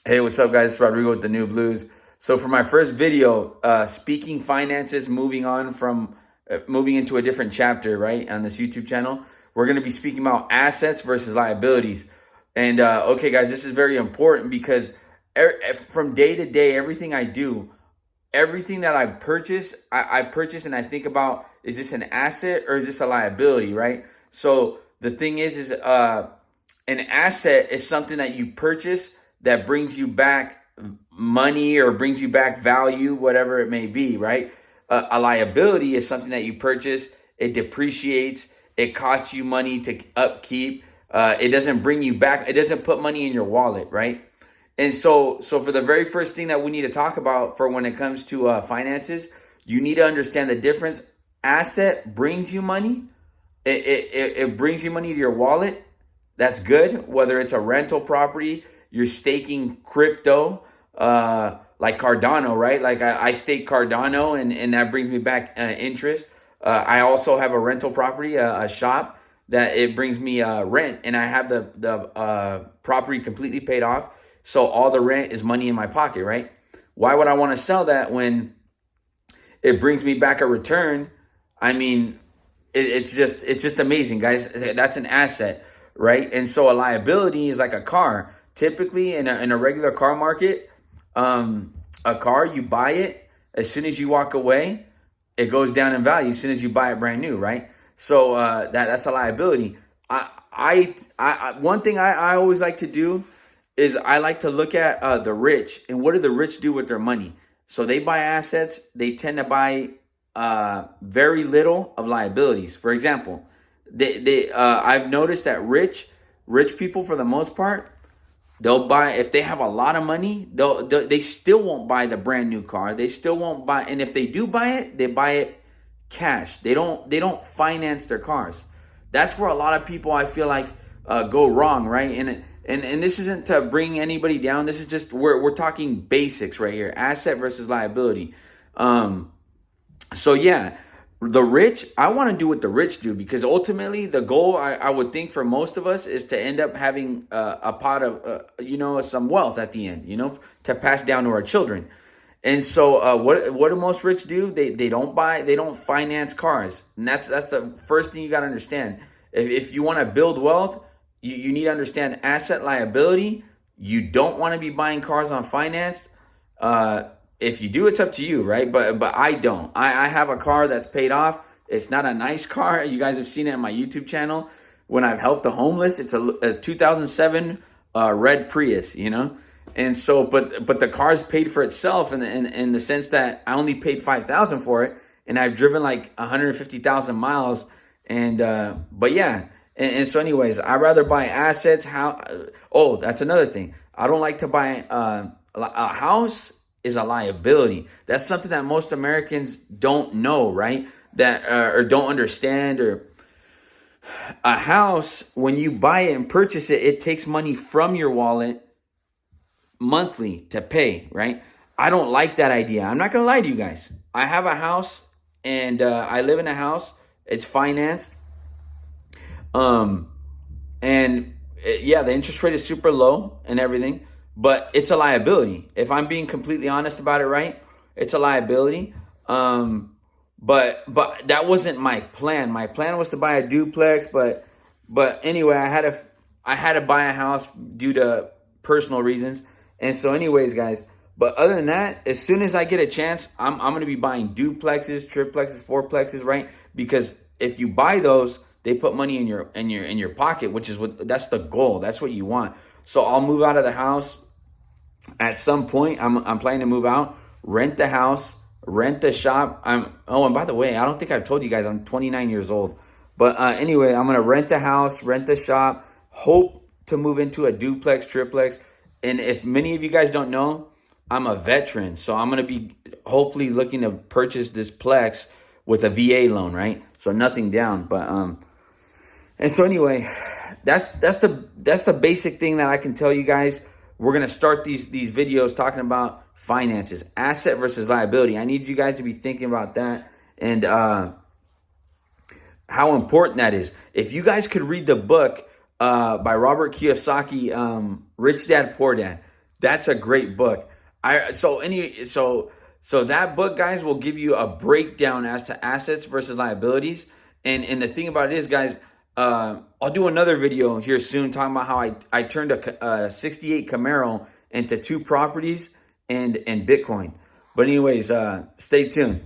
Hey, what's up, guys? It's Rodrigo with the New Blues. So for my first video, speaking finances, moving into a different chapter, right, on this YouTube channel, we're going to be speaking about assets versus liabilities. And okay, guys, this is very important because from day to day, everything I do, everything that I purchase, I purchase and I think about, is this an asset or is this a liability, right? So the thing is an asset is something that you purchase that brings you back money or brings you back value, whatever it may be, right? A liability is something that you purchase, it depreciates, it costs you money to upkeep, it doesn't bring you back, it doesn't put money in your wallet, right? And so for the very first thing that we need to talk about for when it comes to finances, you need to understand the difference. Asset brings you money. It brings you money to your wallet. That's good. Whether it's a rental property, you're staking crypto, like Cardano, right? Like I stake Cardano and that brings me back interest. I also have a rental property, a shop that it brings me rent, and I have the property completely paid off. So all the rent is money in my pocket, right? Why would I want to sell that when it brings me back a return? I mean, it's just amazing, guys. That's an asset, right? And so a liability is like a car. Typically, in a regular car market, a car, you buy it, as soon as you walk away, it goes down in value as soon as you buy it brand new, right? So that's a liability. One thing I always like to do is I like to look at the rich and what do the rich do with their money. So they buy assets. They tend to buy very little of liabilities. For example, I've noticed that rich people, for the most part, they'll buy, if they have a lot of money, they still won't buy the brand new car. They still won't buy, and if they do buy it, they buy it cash. They don't finance their cars. That's where a lot of people, I feel like, go wrong, right? And this isn't to bring anybody down. This is just, we're talking basics right here. Asset versus liability. So yeah, the rich, I want to do what the rich do, because ultimately the goal, I would think, for most of us is to end up having a pot of, some wealth at the end, to pass down to our children. And so what do most rich do? They don't finance cars. And that's the first thing you got to understand. If you want to build wealth, you need to understand asset liability. You don't want to be buying cars on finance. If you do, it's up to you, right? But I don't. I have a car that's paid off. It's not a nice car. You guys have seen it on my YouTube channel when I've helped the homeless. It's a 2007 red Prius, And so, but the car's paid for itself in the sense that I only paid $5,000 for it, and I've driven like 150,000 miles. And but yeah, and so anyways, I'd rather buy assets. Oh, that's another thing. I don't like to buy a house is a liability. That's something that most Americans don't know, right? That or don't understand. Or a house, when you buy it and purchase it, it takes money from your wallet monthly to pay, right? I don't like that idea. I'm not gonna lie to you guys. I have a house, and I live in a house. It's financed, and yeah, the interest rate is super low and everything, but it's a liability. If I'm being completely honest about it, right? It's a liability. But that wasn't my plan. My plan was to buy a duplex, but anyway, I had to buy a house due to personal reasons. And so anyways, guys, but other than that, as soon as I get a chance, I'm going to be buying duplexes, triplexes, fourplexes, right? Because if you buy those, they put money in your pocket, which is that's the goal. That's what you want. So I'll move out of the house at some point. I'm planning to move out, rent the house, rent the shop. And by the way, I don't think I've told you guys I'm 29 years old. But anyway, I'm going to rent the house, rent the shop, hope to move into a duplex, triplex. And if many of you guys don't know, I'm a veteran. So I'm going to be hopefully looking to purchase this plex with a VA loan, right? So nothing down. But and so anyway, that's the basic thing that I can tell you guys. We're going to start these videos talking about finances, asset versus liability. I need you guys to be thinking about that, and how important that is. If you guys could read the book by Robert Kiyosaki, Rich Dad, Poor Dad, That's a great book. So that book, guys, will give you a breakdown as to assets versus liabilities. And the thing about it is, guys, I'll do another video here soon talking about how I turned a 68 Camaro into 2 properties and Bitcoin. But anyways, stay tuned.